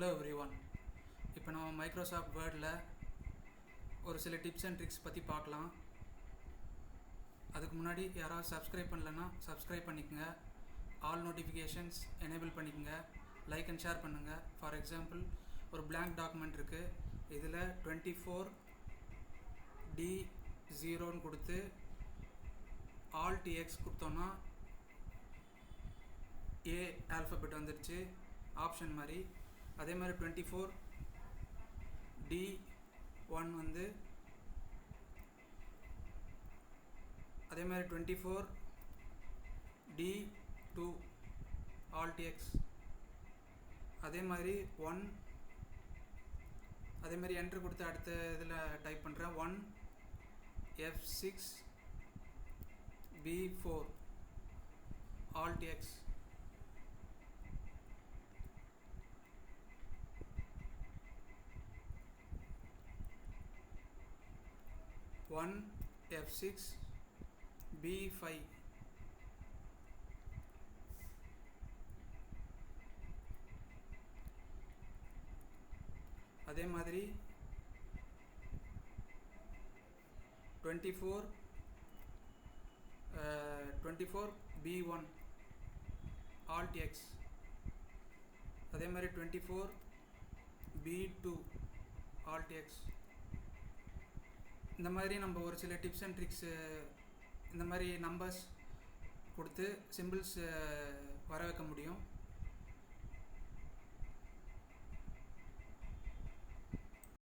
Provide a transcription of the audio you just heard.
Hello everyone. இப்போ நம்ம Microsoft வேர்டில் ஒரு சில டிப்ஸ் அண்ட் ட்ரிக்ஸ் பற்றி பார்க்கலாம். அதுக்கு முன்னாடி யாராவது சப்ஸ்கிரைப் பண்ணலன்னா சப்ஸ்கிரைப் பண்ணிக்கோங்க. ஆல் நோட்டிஃபிகேஷன்ஸ் எனேபிள் பண்ணிக்கோங்க. லைக் அண்ட் ஷேர் பண்ணுங்கள். ஃபார் எக்ஸாம்பிள், ஒரு blank டாக்குமெண்ட் இருக்குது. இதில் 24D0 கொடுத்து Alt X கொடுத்தோன்னா ஏ ஆல்ஃபபெட் வந்துடுச்சு, ஆப்ஷன் மாதிரி. அதே மாதிரி 24D1 வந்து அதே மாதிரி 24D2 Alt X, அதே மாதிரி 1, அதே மாதிரி என்ட்ரு கொடுத்து அடுத்த இதில் டைப் பண்ணுறேன் 1F6B4 Alt X. F6B5 அதே மாதிரி 24B1 Alt X, அதே மாதிரி 24B2 Alt X. இந்த மாதிரி நம்ம ஒரு சில டிப்ஸ் அண்ட் ட்ரிக்ஸு இந்த மாதிரி நம்பர்ஸ் கொடுத்து சிம்பிள்ஸ் வர வைக்க முடியும்.